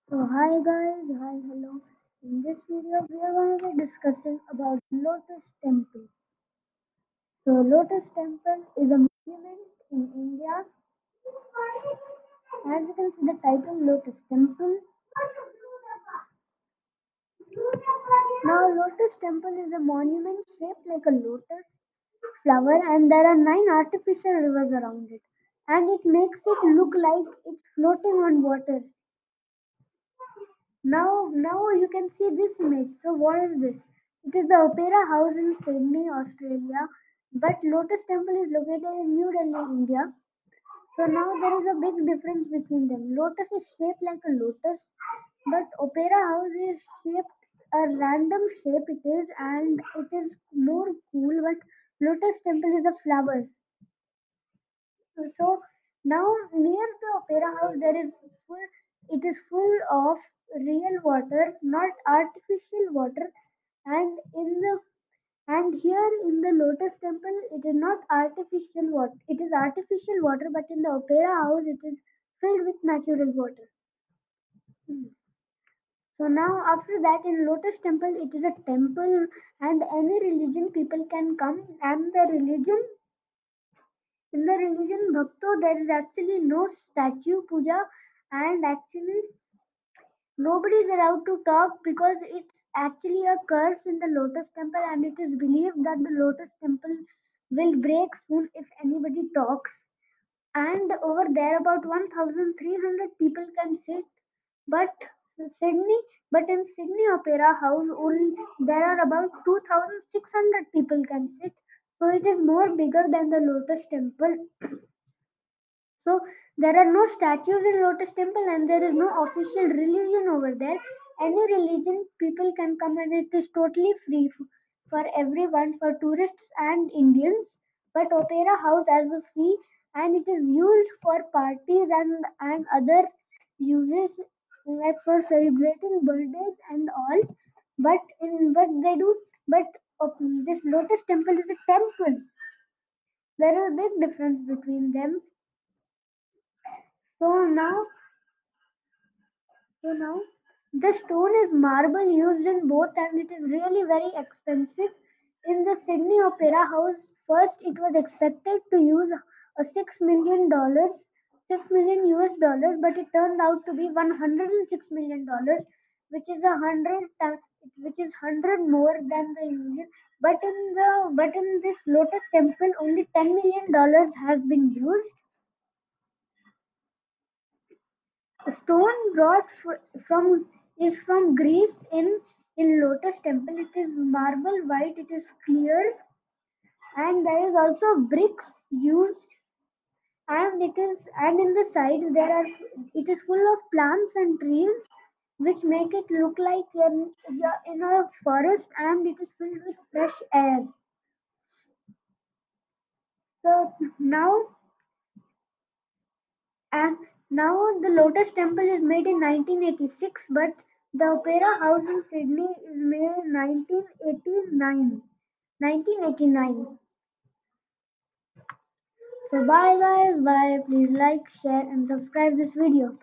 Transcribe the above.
So hi guys, hi hello. In this video we are going to be discussing about Lotus Temple. So Lotus Temple is a monument in India. As you can see the title Lotus Temple. Now Lotus Temple is a monument shaped like a lotus flower and there are 9 artificial rivers around it. And it makes it look like it's floating on water. Now you can see this image. So what is this? It is the Opera House in Sydney, Australia, but Lotus Temple is located in New Delhi, India. So now there is a big difference between them. Lotus is shaped like a lotus, but Opera House is shaped a random shape it is, and it is more cool. But Lotus Temple is a flower. So now near the Opera House there is full. It is full of real water, not artificial water, and in the and here in the Lotus Temple it is not artificial water. It is artificial water, but in the Opera House it is filled with natural water. Hmm. So now after that in Lotus Temple it is a temple and any religion people can come and the religion in the religion Bhakto, there is actually no statue puja, and actually nobody is allowed to talk because it's actually a curse in the Lotus Temple, and it is believed that the Lotus Temple will break soon if anybody talks. And over there, about 1,300 people can sit, but Sydney, but in Sydney Opera House, only there are about 2,600 people can sit. So it is more bigger than the Lotus Temple. So there are no statues in Lotus Temple and there is no official religion over there. Any religion people can come and it is totally free for everyone, for tourists and Indians. But Opera House has a fee and it is used for parties and other uses like for celebrating birthdays and all. But they do but this Lotus Temple is a temple. There is a big difference between them. So now So now the stone is marble used in both and it is really very expensive. In the Sydney Opera House, first it was expected to use a $6 million, 6 million US dollars, but it turned out to be $106 million, which is which is 100 more than the Indian. But in this Lotus Temple, only $10 million has been used. The stone brought from is from Greece in Lotus Temple. It is marble white. It is clear, and there is also bricks used. And in the sides there are it is full of plants and trees, which make it look like you're in a forest, and it is filled with fresh air. So And now the Lotus Temple is made in 1986, but the Opera House in Sydney is made in 1989. 1989. So bye guys, bye. Please like, share and subscribe this video.